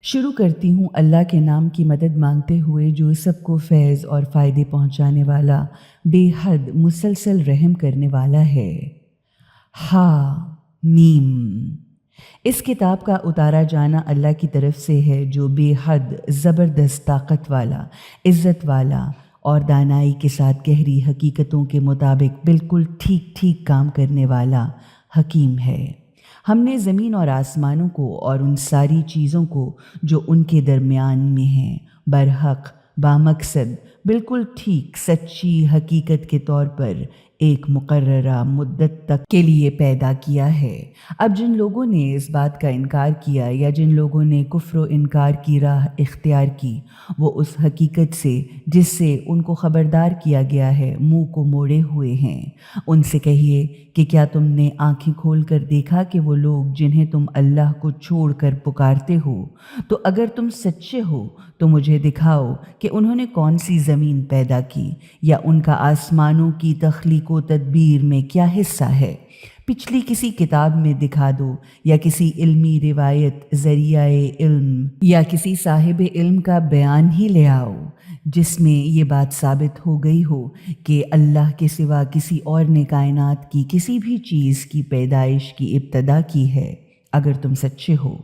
شروع کرتی ہوں اللہ کے نام کی مدد مانگتے ہوئے جو سب کو فیض اور فائدے پہنچانے والا، بے حد مسلسل رحم کرنے والا ہے۔ ہا میم۔ اس کتاب کا اتارا جانا اللہ کی طرف سے ہے جو بے حد زبردست طاقت والا، عزت والا اور دانائی کے ساتھ گہری حقیقتوں کے مطابق بالکل ٹھیک ٹھیک کام کرنے والا حکیم ہے۔ ہم نے زمین اور آسمانوں کو اور ان ساری چیزوں کو جو ان کے درمیان میں ہیں برحق، بامقصد، بالکل ٹھیک سچی حقیقت کے طور پر ایک مقررہ مدت تک کے لیے پیدا کیا ہے۔ اب جن لوگوں نے اس بات کا انکار کیا یا جن لوگوں نے کفر و انکار کی راہ اختیار کی، وہ اس حقیقت سے جس سے ان کو خبردار کیا گیا ہے منہ کو موڑے ہوئے ہیں۔ ان سے کہیے کہ کیا تم نے آنکھیں کھول کر دیکھا کہ وہ لوگ جنہیں تم اللہ کو چھوڑ کر پکارتے ہو، تو اگر تم سچے ہو تو مجھے دکھاؤ کہ انہوں نے کون سی زمین پیدا کی یا ان کا آسمانوں کی تخلیق و تدبیر میں کیا حصہ ہے۔ پچھلی کسی کتاب میں دکھا دو یا کسی علمی روایت، ذریعہ علم یا کسی صاحب علم کا بیان ہی لے آؤ جس میں یہ بات ثابت ہو گئی ہو کہ اللہ کے سوا کسی اور نے کائنات کی کسی بھی چیز کی پیدائش کی ابتدا کی ہے۔ اگر تم سچے ہو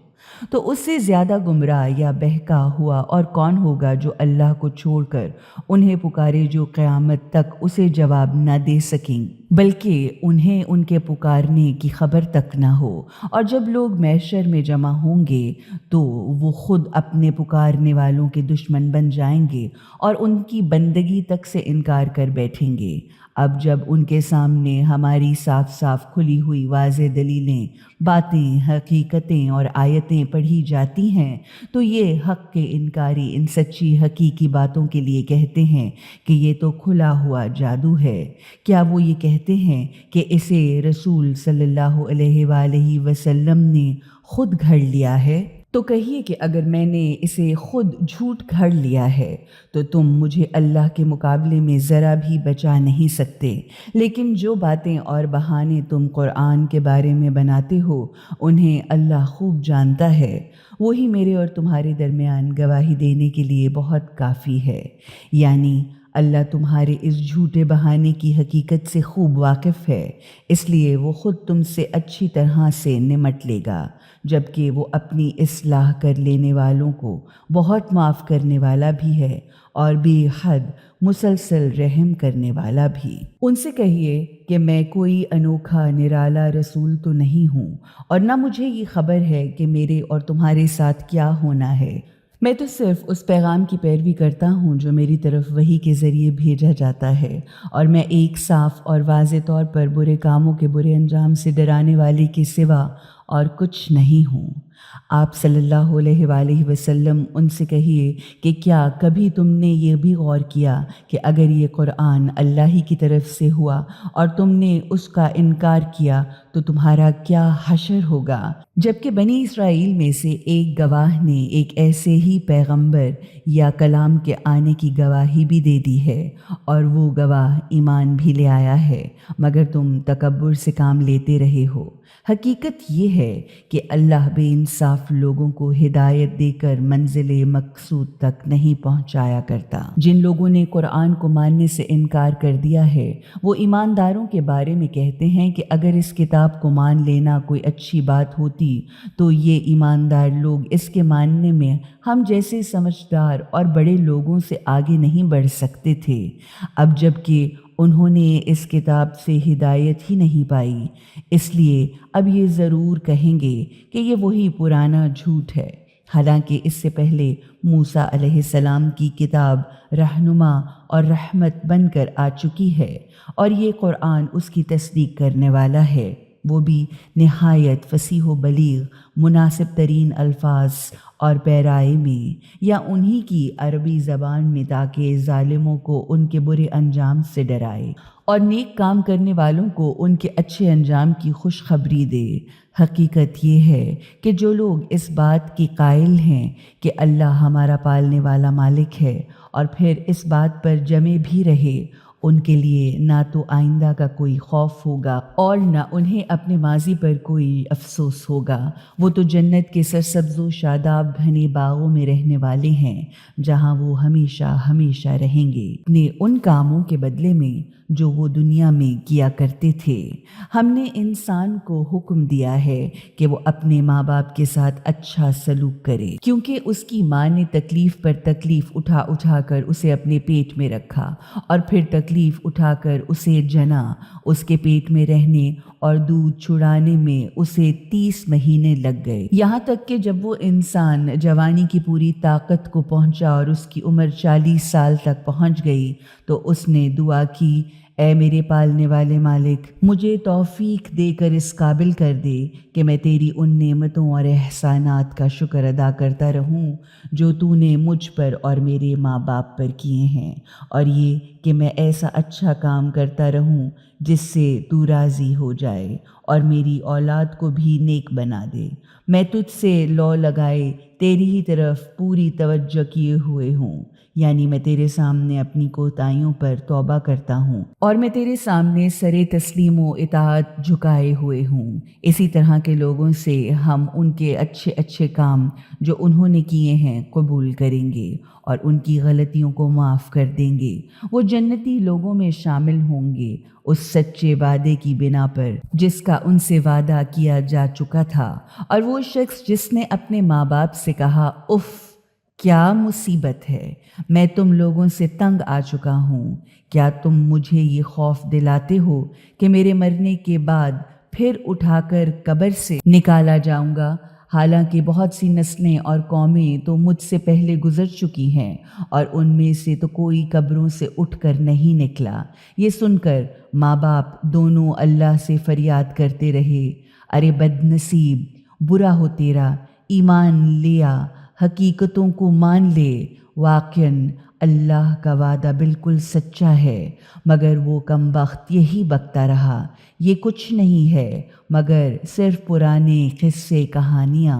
تو اس سے زیادہ گمراہ یا بہکا ہوا اور کون ہوگا جو اللہ کو چھوڑ کر انہیں پکارے جو قیامت تک اسے جواب نہ دے سکیں، بلکہ انہیں ان کے پکارنے کی خبر تک نہ ہو۔ اور جب لوگ محشر میں جمع ہوں گے تو وہ خود اپنے پکارنے والوں کے دشمن بن جائیں گے اور ان کی بندگی تک سے انکار کر بیٹھیں گے۔ اب جب ان کے سامنے ہماری صاف صاف کھلی ہوئی واضح دلیلیں، باتیں، حقیقتیں اور آیتیں پڑھی جاتی ہیں تو یہ حق کے انکاری ان سچی حقیقی باتوں کے لیے کہتے ہیں کہ یہ تو کھلا ہوا جادو ہے۔ کیا وہ یہ کہتے ہیں کہ اسے رسول صلی اللہ علیہ وآلہ وسلم نے خود گھڑ لیا ہے؟ تو کہیے کہ اگر میں نے اسے خود جھوٹ گھڑ لیا ہے تو تم مجھے اللہ کے مقابلے میں ذرا بھی بچا نہیں سکتے۔ لیکن جو باتیں اور بہانے تم قرآن کے بارے میں بناتے ہو انہیں اللہ خوب جانتا ہے، وہی میرے اور تمہارے درمیان گواہی دینے کے لیے بہت کافی ہے۔ یعنی اللہ تمہارے اس جھوٹے بہانے کی حقیقت سے خوب واقف ہے، اس لیے وہ خود تم سے اچھی طرح سے نمٹ لے گا، جبکہ وہ اپنی اصلاح کر لینے والوں کو بہت معاف کرنے والا بھی ہے اور بے حد مسلسل رحم کرنے والا بھی۔ ان سے کہیے کہ میں کوئی انوکھا نرالا رسول تو نہیں ہوں اور نہ مجھے یہ خبر ہے کہ میرے اور تمہارے ساتھ کیا ہونا ہے۔ میں تو صرف اس پیغام کی پیروی کرتا ہوں جو میری طرف وحی کے ذریعے بھیجا جاتا ہے، اور میں ایک صاف اور واضح طور پر برے کاموں کے برے انجام سے ڈرانے والے کے سوا اور کچھ نہیں ہوں۔ آپ صلی اللہ علیہ وآلہ وسلم ان سے کہیے کہ کیا کبھی تم نے یہ بھی غور کیا کہ اگر یہ قرآن اللہ ہی کی طرف سے ہوا اور تم نے اس کا انکار کیا تو تمہارا کیا حشر ہوگا؟ جبکہ بنی اسرائیل میں سے ایک گواہ نے ایک ایسے ہی پیغمبر یا کلام کے آنے کی گواہی بھی دے دی ہے اور وہ گواہ ایمان بھی لے آیا ہے، مگر تم تکبر سے کام لیتے رہے ہو۔ حقیقت یہ ہے کہ اللہ بے انصاف لوگوں کو ہدایت دے کر منزل مقصود تک نہیں پہنچایا کرتا۔ جن لوگوں نے قرآن کو ماننے سے انکار کر دیا ہے وہ ایمانداروں کے بارے میں کہتے ہیں کہ اگر اس کتاب کو مان لینا کوئی اچھی بات ہوتی تو یہ ایماندار لوگ اس کے ماننے میں ہم جیسے سمجھدار اور بڑے لوگوں سے آگے نہیں بڑھ سکتے تھے۔ اب جب کہ انہوں نے اس کتاب سے ہدایت ہی نہیں پائی، اس لیے اب یہ ضرور کہیں گے کہ یہ وہی پرانا جھوٹ ہے، حالانکہ اس سے پہلے موسیٰ علیہ السلام کی کتاب رہنما اور رحمت بن کر آ چکی ہے اور یہ قرآن اس کی تصدیق کرنے والا ہے، وہ بھی نہایت فصیح و بلیغ، مناسب ترین الفاظ اور پیرائے میں یا انہی کی عربی زبان میں، تاکہ ظالموں کو ان کے برے انجام سے ڈرائے اور نیک کام کرنے والوں کو ان کے اچھے انجام کی خوشخبری دے۔ حقیقت یہ ہے کہ جو لوگ اس بات کی قائل ہیں کہ اللہ ہمارا پالنے والا مالک ہے اور پھر اس بات پر جمے بھی رہے ان کے لیے نہ تو آئندہ کا کوئی خوف ہوگا اور نہ انہیں اپنے ماضی پر کوئی افسوس ہوگا۔ وہ تو جنت کے سرسبز و شاداب گھنے باغوں میں رہنے والے ہیں جہاں وہ ہمیشہ ہمیشہ رہیں گے اپنے ان کاموں کے بدلے میں جو وہ دنیا میں کیا کرتے تھے۔ ہم نے انسان کو حکم دیا ہے کہ وہ اپنے ماں باپ کے ساتھ اچھا سلوک کرے، کیونکہ اس کی ماں نے تکلیف پر تکلیف اٹھا اٹھا کر اسے اپنے پیٹ میں رکھا اور پھر تکلیف اٹھا کر اسے جنا۔ اس کے پیٹ میں رہنے اور دودھ چھڑانے میں اسے 30 مہینے لگ گئے، یہاں تک کہ جب وہ انسان جوانی کی پوری طاقت کو پہنچا اور اس کی عمر 40 سال تک پہنچ گئی تو اس نے دعا کی، اے میرے پالنے والے مالک، مجھے توفیق دے کر اس قابل کر دے کہ میں تیری ان نعمتوں اور احسانات کا شکر ادا کرتا رہوں جو تو نے مجھ پر اور میرے ماں باپ پر کیے ہیں، اور یہ کہ میں ایسا اچھا کام کرتا رہوں جس سے تو راضی ہو جائے اور میری اولاد کو بھی نیک بنا دے۔ میں تجھ سے لو لگائے تیری ہی طرف پوری توجہ کیے ہوئے ہوں، یعنی میں تیرے سامنے اپنی کوتاہیوں پر توبہ کرتا ہوں اور میں تیرے سامنے سر تسلیم و اطاعت جھکائے ہوئے ہوں۔ اسی طرح کے لوگوں سے ہم ان کے اچھے اچھے کام جو انہوں نے کیے ہیں قبول کریں گے اور ان کی غلطیوں کو معاف کر دیں گے۔ وہ جنتی لوگوں میں شامل ہوں گے اس سچے وعدے کی بنا پر جس کا ان سے وعدہ کیا جا چکا تھا، اور وہ شخص جس نے اپنے ماں باپ سے کہا، اف کیا مصیبت ہے، میں تم لوگوں سے تنگ آ چکا ہوں، کیا تم مجھے یہ خوف دلاتے ہو کہ میرے مرنے کے بعد پھر اٹھا کر قبر سے نکالا جاؤں گا؟ حالانکہ بہت سی نسلیں اور قومیں تو مجھ سے پہلے گزر چکی ہیں اور ان میں سے تو کوئی قبروں سے اٹھ کر نہیں نکلا۔ یہ سن کر ماں باپ دونوں اللہ سے فریاد کرتے رہے، ارے بد نصیب، برا ہو تیرا، ایمان لیا، حقیقتوں کو مان لے، واقعاً اللہ کا وعدہ بالکل سچا ہے۔ مگر وہ کم بخت یہی بکتا رہا، یہ کچھ نہیں ہے مگر صرف پرانے قصے کہانیاں۔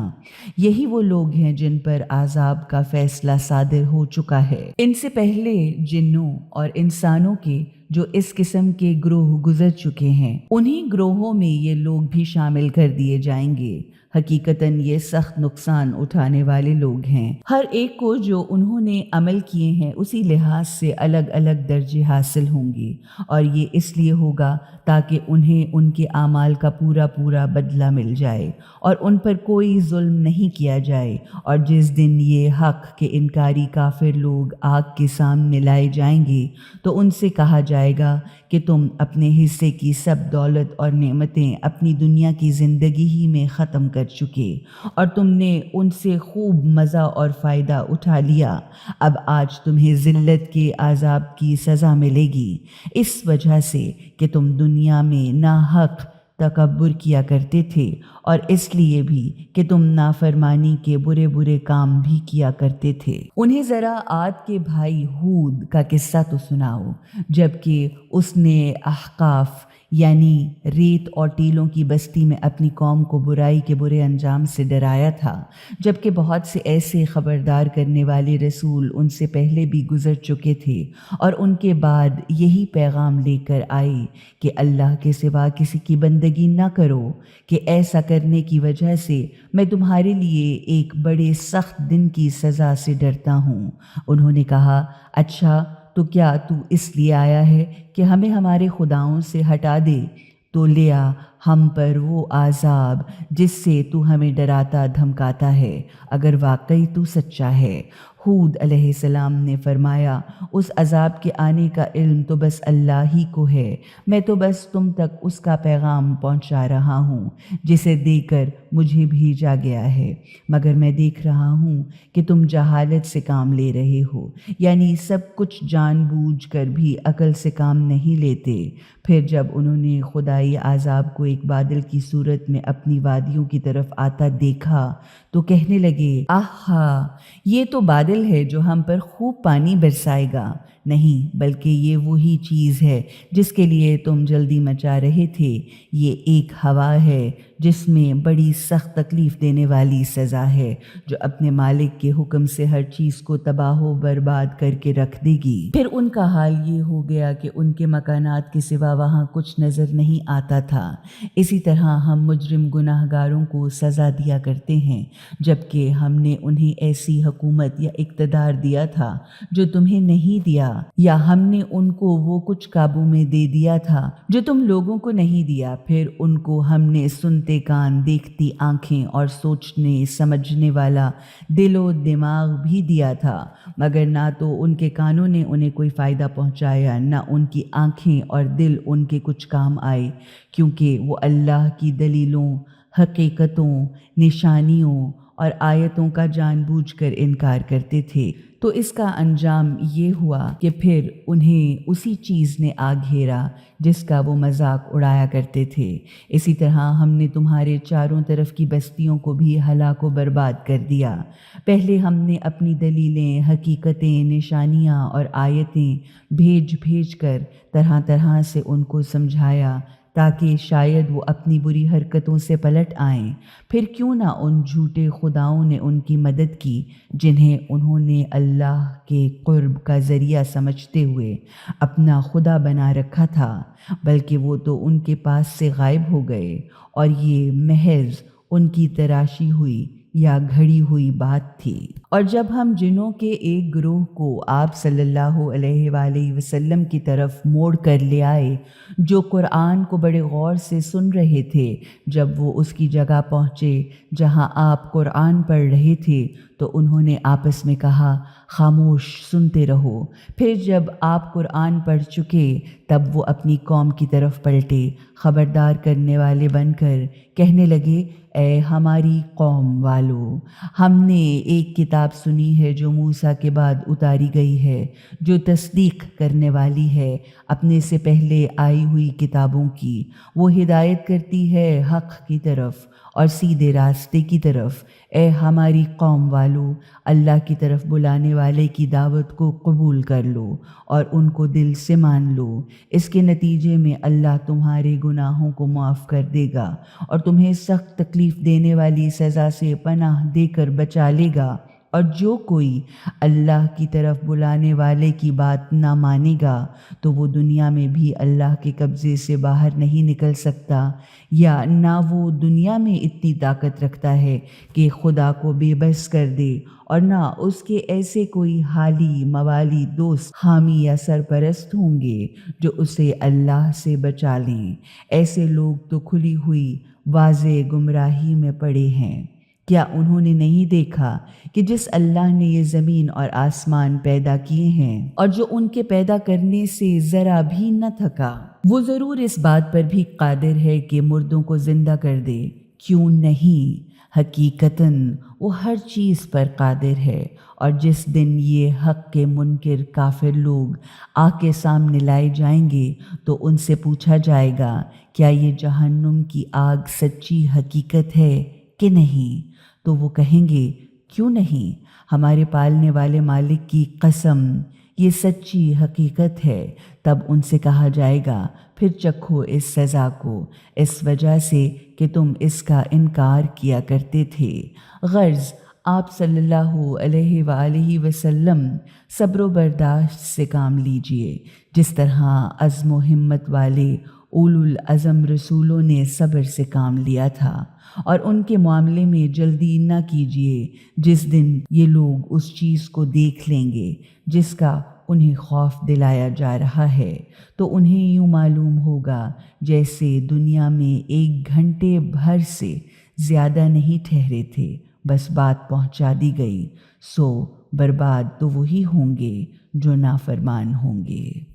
یہی وہ لوگ ہیں جن پر عذاب کا فیصلہ صادر ہو چکا ہے۔ ان سے پہلے جنوں اور انسانوں کے جو اس قسم کے گروہ گزر چکے ہیں، انہی گروہوں میں یہ لوگ بھی شامل کر دیے جائیں گے۔ حقیقتاً یہ سخت نقصان اٹھانے والے لوگ ہیں۔ ہر ایک کو جو انہوں نے عمل کیے ہیں اسی لحاظ سے الگ الگ درجے حاصل ہوں گے، اور یہ اس لیے ہوگا تاکہ انہیں ان کے اعمال کا پورا پورا بدلہ مل جائے اور ان پر کوئی ظلم نہیں کیا جائے۔ اور جس دن یہ حق کے انکاری کافر لوگ آگ کے سامنے لائے جائیں گے تو ان سے کہا جائے گا کہ تم اپنے حصے کی سب دولت اور نعمتیں اپنی دنیا کی زندگی ہی میں ختم کر چکے اور تم نے ان سے خوب مزہ اور فائدہ اٹھا لیا، اب آج تمہیں ذلت کے عذاب کی سزا ملے گی، اس وجہ سے کہ تم دنیا میں ناحق تکبر کیا کرتے تھے اور اس لیے بھی کہ تم نافرمانی کے برے برے کام بھی کیا کرتے تھے۔ انہیں ذرا عاد کے بھائی ہود کا قصہ تو سناؤ، جبکہ اس نے احقاف یعنی ریت اور ٹیلوں کی بستی میں اپنی قوم کو برائی کے برے انجام سے ڈرایا تھا، جبکہ بہت سے ایسے خبردار کرنے والے رسول ان سے پہلے بھی گزر چکے تھے اور ان کے بعد یہی پیغام لے کر آئے کہ اللہ کے سوا کسی کی بندگی نہ کرو، کہ ایسا کرنے کی وجہ سے میں تمہارے لیے ایک بڑے سخت دن کی سزا سے ڈرتا ہوں۔ انہوں نے کہا، اچھا تو کیا تو اس لیے آیا ہے کہ ہمیں ہمارے خداؤں سے ہٹا دے؟ تو لیا ہم پر وہ عذاب جس سے تو ہمیں ڈراتا دھمکاتا ہے، اگر واقعی تو سچا ہے۔ ہود علیہ السلام نے فرمایا، اس عذاب کے آنے کا علم تو بس اللہ ہی کو ہے، میں تو بس تم تک اس کا پیغام پہنچا رہا ہوں جسے دے کر مجھے بھیجا گیا ہے، مگر میں دیکھ رہا ہوں کہ تم جہالت سے کام لے رہے ہو، یعنی سب کچھ جان بوجھ کر بھی عقل سے کام نہیں لیتے۔ پھر جب انہوں نے خدائی عذاب کو ایک بادل کی صورت میں اپنی وادیوں کی طرف آتا دیکھا تو کہنے لگے، آہا، یہ تو بادل ہے جو ہم پر خوب پانی برسائے گا۔ نہیں، بلکہ یہ وہی چیز ہے جس کے لیے تم جلدی مچا رہے تھے، یہ ایک ہوا ہے جس میں بڑی سخت تکلیف دینے والی سزا ہے، جو اپنے مالک کے حکم سے ہر چیز کو تباہ و برباد کر کے رکھ دے گی۔ پھر ان کا حال یہ ہو گیا کہ ان کے مکانات کے سوا وہاں کچھ نظر نہیں آتا تھا۔ اسی طرح ہم مجرم گناہ گاروں کو سزا دیا کرتے ہیں، جبکہ ہم نے انہیں ایسی حکومت یا اقتدار دیا تھا جو تمہیں نہیں دیا، یا ہم نے ان کو وہ کچھ قابو میں دے دیا تھا جو تم لوگوں کو نہیں دیا۔ پھر ان کو ہم نے سنتے کان، دیکھتی آنکھیں اور سوچنے سمجھنے والا دل و دماغ بھی دیا تھا، مگر نہ تو ان کے کانوں نے انہیں کوئی فائدہ پہنچایا، نہ ان کی آنکھیں اور دل ان کے کچھ کام آئے، کیونکہ وہ اللہ کی دلیلوں، حقیقتوں، نشانیوں اور آیتوں کا جان بوجھ کر انکار کرتے تھے۔ تو اس کا انجام یہ ہوا کہ پھر انہیں اسی چیز نے آ گھیرا جس کا وہ مذاق اڑایا کرتے تھے۔ اسی طرح ہم نے تمہارے چاروں طرف کی بستیوں کو بھی ہلاک و برباد کر دیا۔ پہلے ہم نے اپنی دلیلیں، حقیقتیں، نشانیاں اور آیتیں بھیج بھیج کر طرح طرح سے ان کو سمجھایا تاکہ شاید وہ اپنی بری حرکتوں سے پلٹ آئیں۔ پھر کیوں نہ ان جھوٹے خداؤں نے ان کی مدد کی جنہیں انہوں نے اللہ کے قرب کا ذریعہ سمجھتے ہوئے اپنا خدا بنا رکھا تھا، بلکہ وہ تو ان کے پاس سے غائب ہو گئے، اور یہ محض ان کی تراشی ہوئی یا گھڑی ہوئی بات تھی۔ اور جب ہم جنوں کے ایک گروہ کو آپ صلی اللہ علیہ وآلہ وسلم کی طرف موڑ کر لے آئے، جو قرآن کو بڑے غور سے سن رہے تھے، جب وہ اس کی جگہ پہنچے جہاں آپ قرآن پڑھ رہے تھے تو انہوں نے آپس میں کہا، خاموش سنتے رہو۔ پھر جب آپ قرآن پڑھ چکے تب وہ اپنی قوم کی طرف پلٹے، خبردار کرنے والے بن کر کہنے لگے، اے ہماری قوم والو، ہم نے ایک کتاب سنی ہے جو موسیٰ کے بعد اتاری گئی ہے، جو تصدیق کرنے والی ہے اپنے سے پہلے آئی ہوئی کتابوں کی۔ وہ ہدایت کرتی ہے حق کی طرف اور سیدھے راستے کی طرف۔ اے ہماری قوم والو، اللہ کی طرف بلانے والے کی دعوت کو قبول کر لو اور ان کو دل سے مان لو۔ اس کے نتیجے میں اللہ تمہارے گناہوں کو معاف کر دے گا اور تمہیں سخت تکلیف دینے والی سزا سے پناہ دے کر بچا لے گا۔ اور جو کوئی اللہ کی طرف بلانے والے کی بات نہ مانے گا تو وہ دنیا میں بھی اللہ کے قبضے سے باہر نہیں نکل سکتا، یا نہ وہ دنیا میں اتنی طاقت رکھتا ہے کہ خدا کو بے بس کر دے، اور نہ اس کے ایسے کوئی حالی موالی دوست، حامی یا سرپرست ہوں گے جو اسے اللہ سے بچا لیں۔ ایسے لوگ تو کھلی ہوئی واضح گمراہی میں پڑے ہیں۔ کیا انہوں نے نہیں دیکھا کہ جس اللہ نے یہ زمین اور آسمان پیدا کیے ہیں اور جو ان کے پیدا کرنے سے ذرا بھی نہ تھکا، وہ ضرور اس بات پر بھی قادر ہے کہ مردوں کو زندہ کر دے؟ کیوں نہیں، حقیقتاً وہ ہر چیز پر قادر ہے۔ اور جس دن یہ حق کے منکر کافر لوگ آگ کے سامنے لائے جائیں گے تو ان سے پوچھا جائے گا، کیا یہ جہنم کی آگ سچی حقیقت ہے کہ نہیں؟ تو وہ کہیں گے، کیوں نہیں، ہمارے پالنے والے مالک کی قسم، یہ سچی حقیقت ہے۔ تب ان سے کہا جائے گا، پھر چکھو اس سزا کو، اس وجہ سے کہ تم اس کا انکار کیا کرتے تھے۔ غرض آپ صلی اللہ علیہ وآلہ وسلم صبر و برداشت سے کام لیجئے، جس طرح عزم و ہمت والے اولو العزم رسولوں نے صبر سے کام لیا تھا، اور ان کے معاملے میں جلدی نہ کیجیے۔ جس دن یہ لوگ اس چیز کو دیکھ لیں گے جس کا انہیں خوف دلایا جا رہا ہے تو انہیں یوں معلوم ہوگا جیسے دنیا میں 1 گھنٹے بھر سے زیادہ نہیں ٹھہرے تھے، بس بات پہنچا دی گئی۔ سو برباد تو وہی ہوں گے جو نافرمان ہوں گے۔